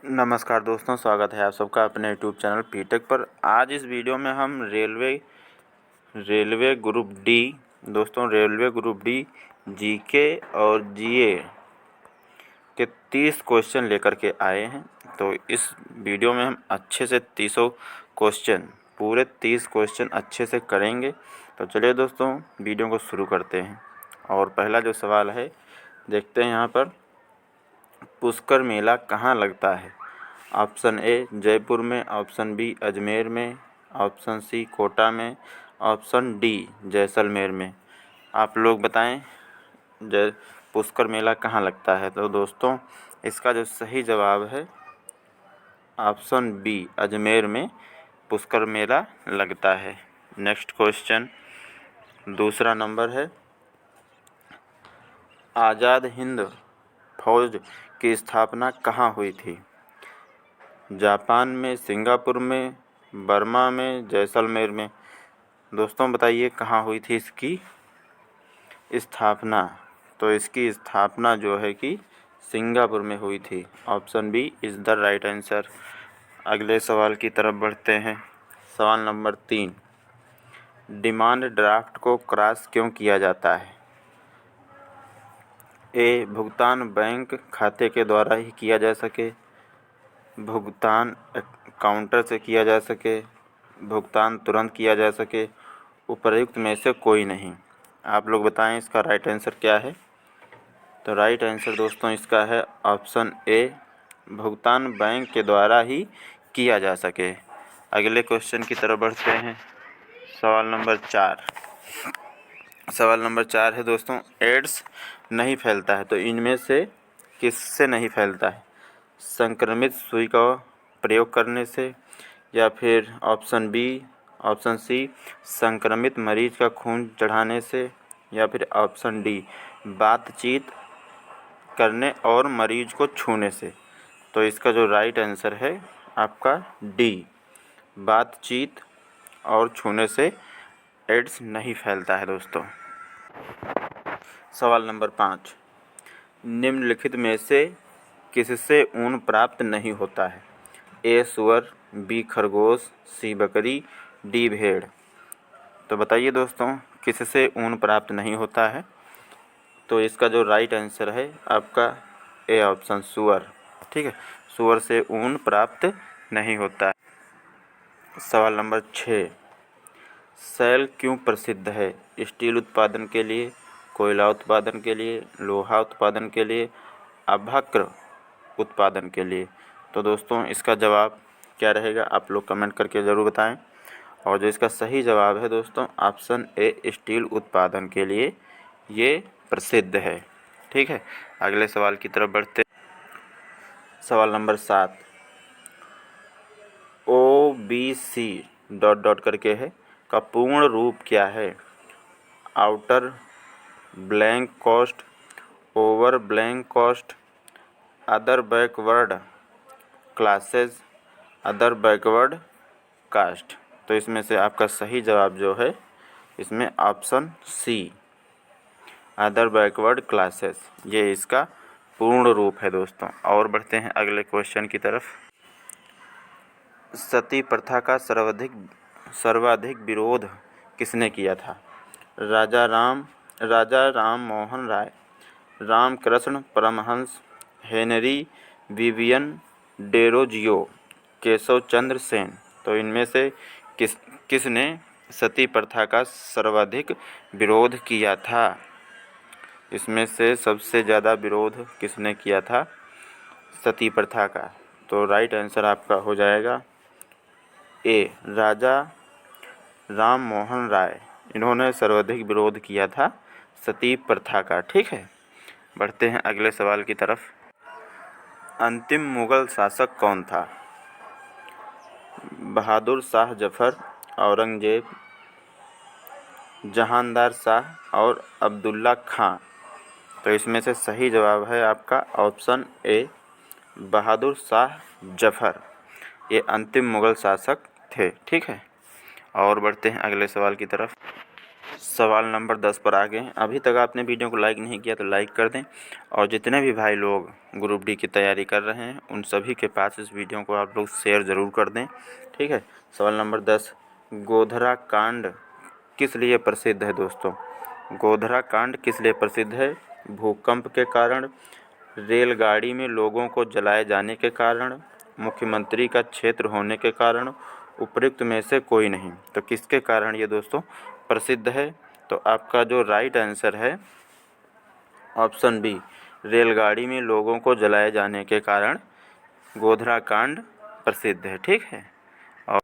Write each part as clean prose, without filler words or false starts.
नमस्कार दोस्तों, स्वागत है आप सबका अपने यूट्यूब चैनल पीटेक पर। आज इस वीडियो में हम railway group D railway group D GK और जीए के 30 क्वेश्चन लेकर के आए हैं। तो इस वीडियो में हम अच्छे से 30 क्वेश्चन अच्छे से करेंगे। तो चलिए दोस्तों, वीडियो को शुरू करते हैं। और पहला जो सवाल है देखते हैं यहाँ पर, पुष्कर मेला कहाँ लगता है? ऑप्शन ए जयपुर में, ऑप्शन बी अजमेर में, ऑप्शन सी कोटा में, ऑप्शन डी जैसलमेर में। आप लोग बताएं पुष्कर मेला कहाँ लगता है। तो दोस्तों, इसका जो सही जवाब है ऑप्शन बी अजमेर में पुष्कर मेला लगता है। नेक्स्ट क्वेश्चन, दूसरा नंबर है, आज़ाद हिंद फौज की स्थापना कहाँ हुई थी? जापान में, सिंगापुर में, बर्मा में, जैसलमेर में। दोस्तों बताइए कहाँ हुई थी इसकी स्थापना। तो इसकी स्थापना जो है कि सिंगापुर में हुई थी। Option B is the right answer. अगले सवाल की तरफ बढ़ते हैं। सवाल नंबर 3, डिमांड ड्राफ्ट को क्रॉस क्यों किया जाता है? ए भुगतान बैंक खाते के द्वारा ही किया जा सके, भुगतान काउंटर से किया जा सके, भुगतान तुरंत किया जा सके, उपर्युक्त में से कोई नहीं। आप लोग बताएं इसका राइट आंसर क्या है। तो राइट आंसर दोस्तों इसका है ऑप्शन ए, भुगतान बैंक के द्वारा ही किया जा सके। अगले क्वेश्चन की तरफ बढ़ते हैं। सवाल नंबर 4 है दोस्तों, एड्स नहीं फैलता है तो इनमें से किससे नहीं फैलता है? संक्रमित सुई का प्रयोग करने से, या फिर ऑप्शन सी संक्रमित मरीज का खून चढ़ाने से, या फिर ऑप्शन डी बातचीत करने और मरीज को छूने से। तो इसका जो राइट आंसर है आपका डी, बातचीत और छूने से एड्स नहीं फैलता है दोस्तों। सवाल नंबर 5, निम्नलिखित में से किससे ऊन प्राप्त नहीं होता है? ए सुअर, बी खरगोश, सी बकरी, डी भेड़। तो बताइए दोस्तों किससे ऊन प्राप्त नहीं होता है। तो इसका जो राइट आंसर है आपका ए ऑप्शन सुअर। ठीक है, सुअर से ऊन प्राप्त नहीं होता है। सवाल नंबर 6, सेल क्यों प्रसिद्ध है? स्टील उत्पादन के लिए, कोयला उत्पादन के लिए, लोहा उत्पादन के लिए, अभ्रक उत्पादन के लिए। तो दोस्तों इसका जवाब क्या रहेगा आप लोग कमेंट करके ज़रूर बताएं। और जो इसका सही जवाब है दोस्तों ऑप्शन ए, स्टील उत्पादन के लिए ये प्रसिद्ध है। ठीक है, अगले सवाल की तरफ बढ़ते। सवाल नंबर 7, OBC करके है का पूर्ण रूप क्या है? Outer blank cost, over blank cost, other backward classes, other backward caste. तो इसमें से आपका सही जवाब जो है इसमें option C, other backward classes, ये इसका पूर्ण रूप है दोस्तों। और बढ़ते हैं अगले क्वेश्चन की तरफ। सती प्रथा का सर्वाधिक विरोध किसने किया था? Raja Ram Mohan Roy, Ramakrishna Paramhansa, Henry Vivian Derozio, Keshab Chandra Sen. तो इनमें से किसने सती प्रथा का सर्वाधिक विरोध किया था? इसमें से सबसे ज़्यादा विरोध किसने किया था सती प्रथा का? तो राइट आंसर आपका हो जाएगा ए, राजा राम मोहन राय। इन्होंने सर्वाधिक विरोध किया था सती प्रथा का। ठीक है, बढ़ते हैं अगले सवाल की तरफ। अंतिम मुगल शासक कौन था? बहादुर शाह जफ़र, औरंगजेब, जहांदार शाह और अब्दुल्ला खां। तो इसमें से सही जवाब है आपका ऑप्शन ए, बहादुर शाह जफ़र। ये अंतिम मुगल शासक थे। ठीक है, और बढ़ते हैं अगले सवाल की तरफ। सवाल नंबर 10 पर आ गए हैं। अभी तक आपने वीडियो को लाइक नहीं किया तो लाइक कर दें, और जितने भी भाई लोग ग्रुप डी की तैयारी कर रहे हैं उन सभी के पास इस वीडियो को आप लोग शेयर ज़रूर कर दें। ठीक है। सवाल नंबर 10, गोधरा कांड किस लिए प्रसिद्ध है दोस्तों? गोधरा कांड किस लिए प्रसिद्ध है? भूकंप के कारण, रेलगाड़ी में लोगों को जलाए जाने के कारण, मुख्यमंत्री का क्षेत्र होने के कारण, उपरोक्त में से कोई नहीं। तो किसके कारण ये दोस्तों प्रसिद्ध है? तो आपका जो राइट आंसर है ऑप्शन बी, रेलगाड़ी में लोगों को जलाए जाने के कारण गोधरा कांड प्रसिद्ध है। ठीक है। और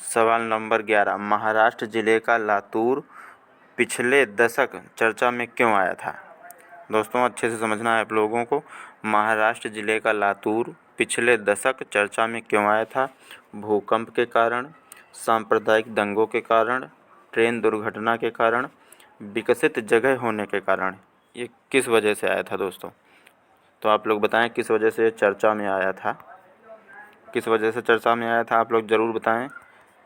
सवाल नंबर 11, महाराष्ट्र जिले का लातूर पिछले दशक चर्चा में क्यों आया था? दोस्तों अच्छे से समझना है आप लोगों को। महाराष्ट्र जिले का लातूर पिछले दशक चर्चा में क्यों आया था? भूकंप के कारण, सांप्रदायिक दंगों के कारण, ट्रेन दुर्घटना के कारण, विकसित जगह होने के कारण। ये किस वजह से आया था दोस्तों? तो आप लोग बताएं किस वजह से चर्चा में आया था, किस वजह से चर्चा में आया था, आप लोग ज़रूर बताएं।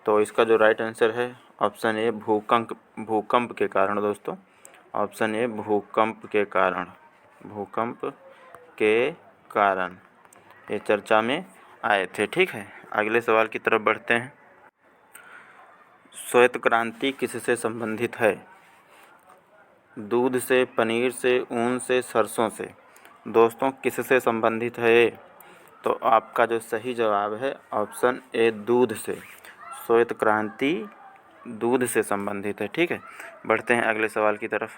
तो इसका जो राइट आंसर है ऑप्शन ए, भूकंप के कारण दोस्तों। ऑप्शन ए, भूकंप के कारण। भूकंप के कारण ये चर्चा में आए थे। ठीक है। अगले सवाल की तरफ बढ़ते हैं। श्वेत क्रांति किससे संबंधित है? दूध से, पनीर से, ऊन से, सरसों से। दोस्तों किससे संबंधित है ये? तो आपका जो सही जवाब है ऑप्शन ए, दूध से। श्वेत क्रांति दूध से संबंधित है। ठीक है। बढ़ते हैं अगले सवाल की तरफ।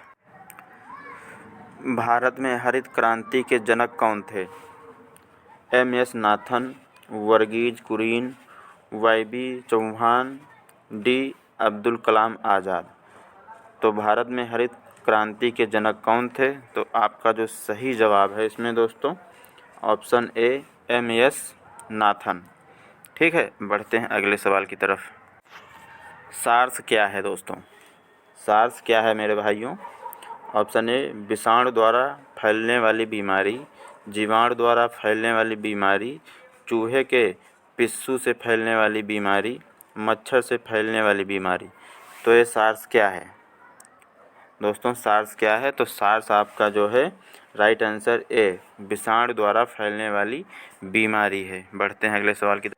भारत में हरित क्रांति के जनक कौन थे? M S. Nathan, Verghese Kurien, Y B. Chauhan, D. Abdul Kalam Azad. तो भारत में हरित क्रांति के जनक कौन थे? तो आपका जो सही जवाब है इसमें दोस्तों ऑप्शन ए, एम.एस. नाथन। ठीक है। बढ़ते हैं अगले सवाल की तरफ। सार्स क्या है दोस्तों? सार्स क्या है मेरे भाइयों? ऑप्शन ए, विषाणु द्वारा फैलने वाली बीमारी, जीवाणु द्वारा फैलने वाली बीमारी, चूहे के पिस्सू से फैलने वाली बीमारी, मच्छर से फैलने वाली बीमारी। तो ये सार्स क्या है दोस्तों? सार्स क्या है? तो सार्स आपका जो है राइट आंसर ए, विषाणु द्वारा फैलने वाली बीमारी है। बढ़ते हैं अगले सवाल की तरफ।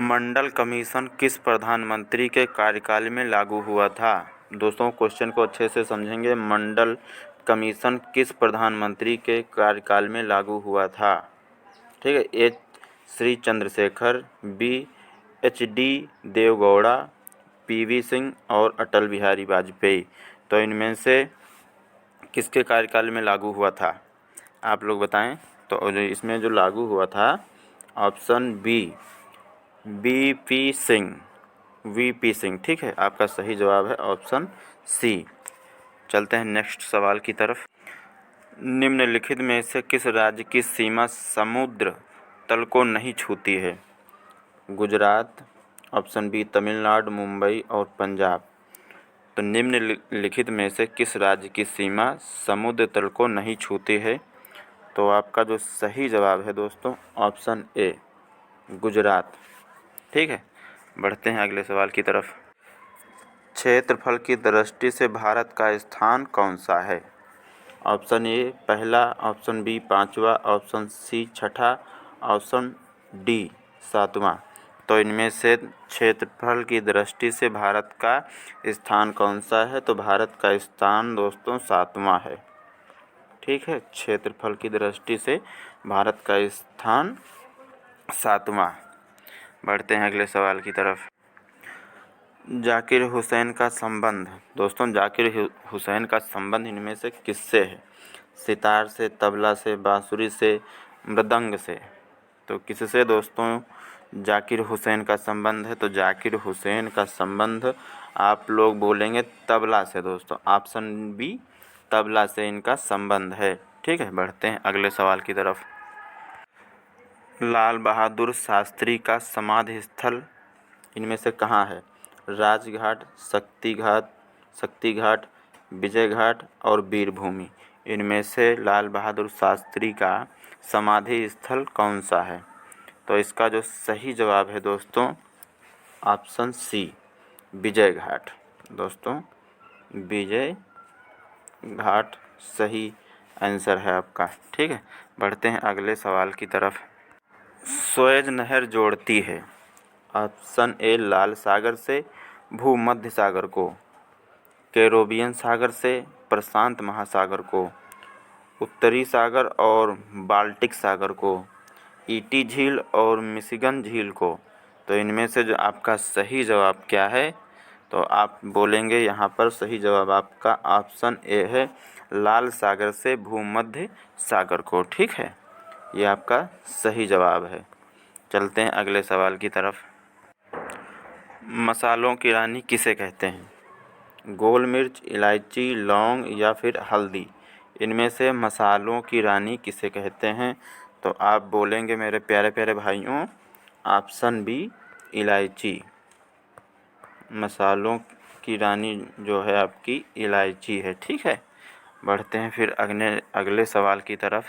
मंडल कमीशन किस प्रधानमंत्री के कार्यकाल में लागू हुआ था? दोस्तों क्वेश्चन को अच्छे से समझेंगे। मंडल कमीशन किस प्रधानमंत्री के कार्यकाल में लागू हुआ था? ठीक है। A, Shri Chandrashekhar, B, H D. Devegowda, P V. Singh और अटल बिहारी वाजपेयी। तो इनमें से किसके कार्यकाल में लागू हुआ था? आप लोग बताएं। तो इसमें जो लागू हुआ था option B, VP. Singh. VP. Singh. ठीक है। आपका सही जवाब है ऑप्शन सी। चलते हैं नेक्स्ट सवाल की तरफ। निम्नलिखित में से किस राज्य की सीमा समुद्र तल को नहीं छूती है? गुजरात, ऑप्शन बी, तमिलनाडु, मुंबई और पंजाब। तो निम्नलिखित में से किस राज्य की सीमा समुद्र तल को नहीं छूती है? तो आपका जो सही जवाब है दोस्तों ऑप्शन ए, गुजरात। ठीक है। बढ़ते हैं अगले सवाल की तरफ। क्षेत्रफल की दृष्टि से भारत का स्थान कौन सा है? ऑप्शन ए पहला, ऑप्शन बी पाँचवा, ऑप्शन सी छठा, ऑप्शन डी सातवां। तो इनमें से क्षेत्रफल की दृष्टि से भारत का स्थान कौन सा है? तो भारत का स्थान दोस्तों सातवां है। ठीक है। क्षेत्रफल की दृष्टि से भारत का स्थान सातवां। बढ़ते हैं अगले सवाल की तरफ। जाकिर हुसैन का संबंध। दोस्तों जाकिर हुसैन का संबंध इनमें से किससे है? सितार से, तबला से, बांसुरी से, मृदंग से। तो किससे दोस्तों जाकिर हुसैन का संबंध है? तो जाकिर हुसैन का संबंध आप लोग बोलेंगे तबला से दोस्तों। ऑप्शन बी, तबला से इनका संबंध है। ठीक है। बढ़ते हैं अगले सवाल की तरफ। लाल बहादुर शास्त्री का समाधि स्थल इनमें से कहाँ है? राजघाट, शक्ति घाट, विजय घाट और वीरभूमि। इनमें से लाल बहादुर शास्त्री का समाधि स्थल कौन सा है? तो इसका जो सही जवाब है दोस्तों ऑप्शन सी, विजय घाट। दोस्तों विजय घाट सही आंसर है आपका। ठीक है, बढ़ते हैं अगले सवाल की तरफ। सुएज नहर जोड़ती है ऑप्शन ए लाल सागर से भूमध्य सागर को, कैरोबियन सागर से प्रशांत महासागर को, उत्तरी सागर और बाल्टिक सागर को, ईटी झील और मिशिगन झील को। तो इनमें से जो आपका सही जवाब क्या है, तो आप बोलेंगे यहाँ पर सही जवाब आपका ऑप्शन ए है लाल सागर से भूमध्य सागर को। ठीक है, ये आपका सही जवाब है। चलते हैं अगले सवाल की तरफ। मसालों की रानी किसे कहते हैं? गोल मिर्च, इलायची, लौंग या फिर हल्दी। इनमें से मसालों की रानी किसे कहते हैं? तो आप बोलेंगे मेरे प्यारे प्यारे भाइयों ऑप्शन बी इलायची। मसालों की रानी जो है आपकी इलायची है। ठीक है, बढ़ते हैं फिर अगले सवाल की तरफ।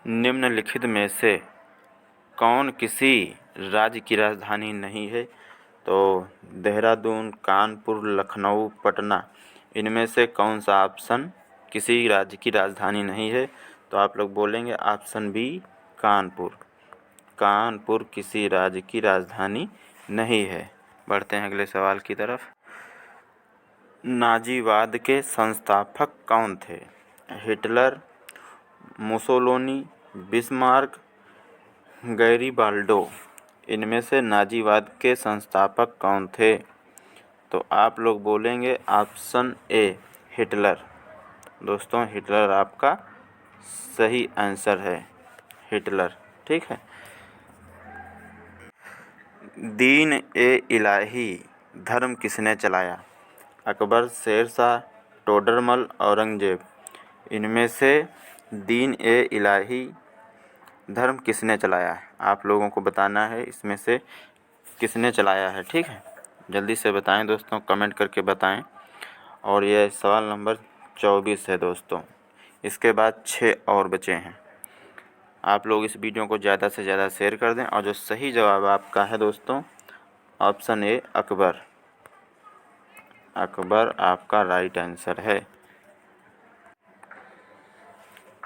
निम्नलिखित में से कौन किसी राज्य की राजधानी नहीं है? तो देहरादून, कानपुर, लखनऊ, पटना, इनमें से कौन सा ऑप्शन किसी राज्य की राजधानी नहीं है? तो आप लोग बोलेंगे ऑप्शन बी कानपुर। कानपुर किसी राज्य की राजधानी नहीं है। बढ़ते हैं अगले सवाल की तरफ। नाजीवाद के संस्थापक कौन थे? Hitler, Mussolini, Bismarck, Garibaldi. इनमें से नाजीवाद के संस्थापक कौन थे? तो आप लोग बोलेंगे ऑप्शन ए हिटलर। दोस्तों हिटलर आपका सही आंसर है, हिटलर। ठीक है, दीन ए इलाही धर्म किसने चलाया? अकबर, शेरशाह, टोडरमल, औरंगजेब। इनमें से दीन ए इलाही धर्म किसने चलाया है? आप लोगों को बताना है इसमें से किसने चलाया है। ठीक है, जल्दी से बताएं दोस्तों, कमेंट करके बताएं। और यह सवाल नंबर 24 है दोस्तों। इसके बाद 6 और बचे हैं। आप लोग इस वीडियो को ज़्यादा से ज़्यादा शेयर कर दें। और जो सही जवाब आपका है दोस्तों ऑप्शन ए अकबर। अकबर आपका राइट आंसर है।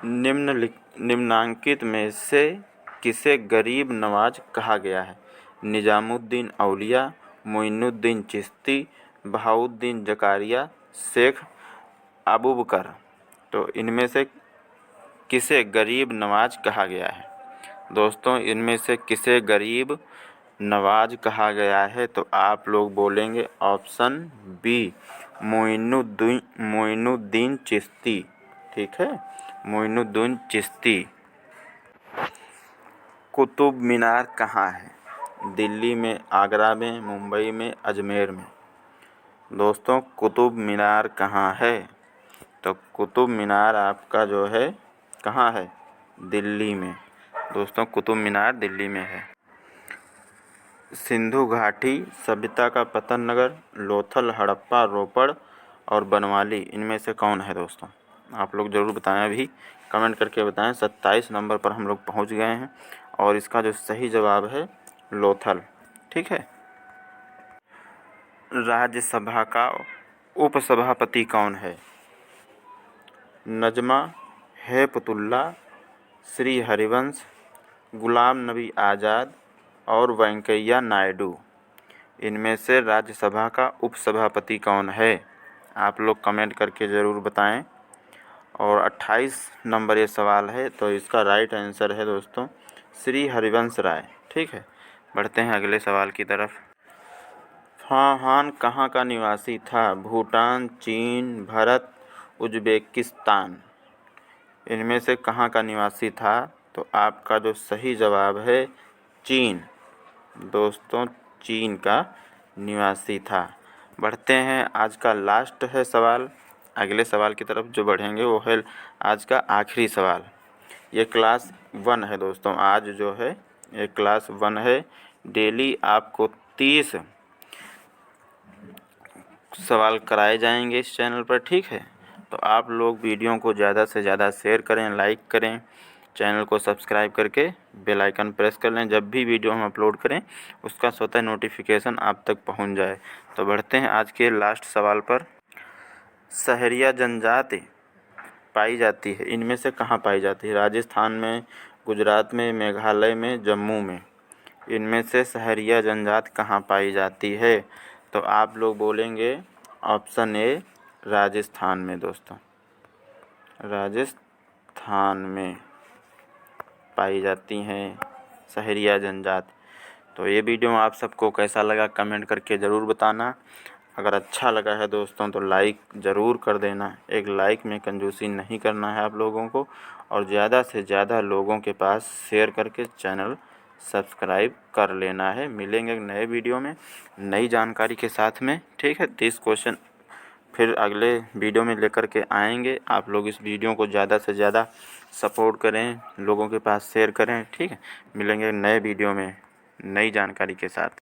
निम्नांकित में से किसे गरीब नवाज कहा गया है? निजामुद्दीन औलिया, मोइनुद्दीन चिश्ती, बहाउद्दीन जकारिया, शेख अबूबकर। तो इनमें से किसे गरीब नवाज कहा गया है? दोस्तों इनमें से किसे गरीब नवाज कहा गया है? तो आप लोग बोलेंगे ऑप्शन बी मोइनुद्दीन चिश्ती। ठीक है, मोइनुद्दीन चिश्ती। कुतुब मीनार कहाँ है? दिल्ली में, आगरा में, मुंबई में, अजमेर में। दोस्तों कुतुब मीनार कहाँ है? तो कुतुब मीनार आपका जो है कहाँ है? दिल्ली में। दोस्तों कुतुब मीनार दिल्ली में है। सिंधु घाटी सभ्यता का पतन नगर लोथल, हड़प्पा, रोपड़ और बनवाली, इनमें से कौन है दोस्तों? आप लोग ज़रूर बताएं, अभी कमेंट करके बताएं। 27 नंबर पर हम लोग पहुंच गए हैं और इसका जो सही जवाब है लोथल। ठीक है, राज्यसभा का उपसभापति कौन है? नजमा हेपतुल्ला, श्री हरिवंश, गुलाम नबी आज़ाद और वेंकैया नायडू। इनमें से राज्यसभा का उपसभापति कौन है? आप लोग कमेंट करके ज़रूर बताएं। और 28 नंबर ये सवाल है, तो इसका राइट आंसर है दोस्तों श्री हरिवंश राय। ठीक है, बढ़ते हैं अगले सवाल की तरफ। फाहान कहाँ का निवासी था? भूटान, चीन, भारत, उज्बेकिस्तान। इनमें से कहाँ का निवासी था? तो आपका जो सही जवाब है चीन। दोस्तों चीन का निवासी था। बढ़ते हैं, आज का लास्ट है सवाल। अगले सवाल की तरफ जो बढ़ेंगे वो है आज का आखिरी सवाल। ये क्लास 1 है दोस्तों। आज जो है ये क्लास 1 है। डेली आपको 30 सवाल कराए जाएंगे इस चैनल पर। ठीक है, तो आप लोग वीडियो को ज़्यादा से ज़्यादा शेयर करें, लाइक करें चैनल को सब्सक्राइब करके बेल आइकन प्रेस कर लें। जब भी वीडियो हम अपलोड करें उसका स्वतः नोटिफिकेशन आप तक पहुंच जाए। तो बढ़ते हैं आज के लास्ट सवाल पर। सहरिया जनजाति पाई जाती है, इनमें से कहाँ पाई जाती है? राजस्थान में, गुजरात में, मेघालय में, जम्मू में। इनमें से सहरिया जनजाति कहाँ पाई जाती है? तो आप लोग बोलेंगे ऑप्शन ए राजस्थान में। दोस्तों, राजस्थान में पाई जाती हैं सहरिया जनजाति। तो ये वीडियो आप सबको कैसा लगा कमेंट करके ज़रूर बताना। अगर अच्छा लगा है दोस्तों तो लाइक ज़रूर कर देना। एक लाइक में कंजूसी नहीं करना है आप लोगों को, और ज़्यादा से ज़्यादा लोगों के पास शेयर करके चैनल सब्सक्राइब कर लेना है। मिलेंगे एक नए वीडियो में नई जानकारी के साथ में। ठीक है, 30 क्वेश्चन फिर अगले वीडियो में लेकर के आएंगे। आप लोग इस वीडियो को ज़्यादा से ज़्यादा सपोर्ट करें, लोगों के पास शेयर करें। ठीक है, मिलेंगे नए वीडियो में नई जानकारी के साथ।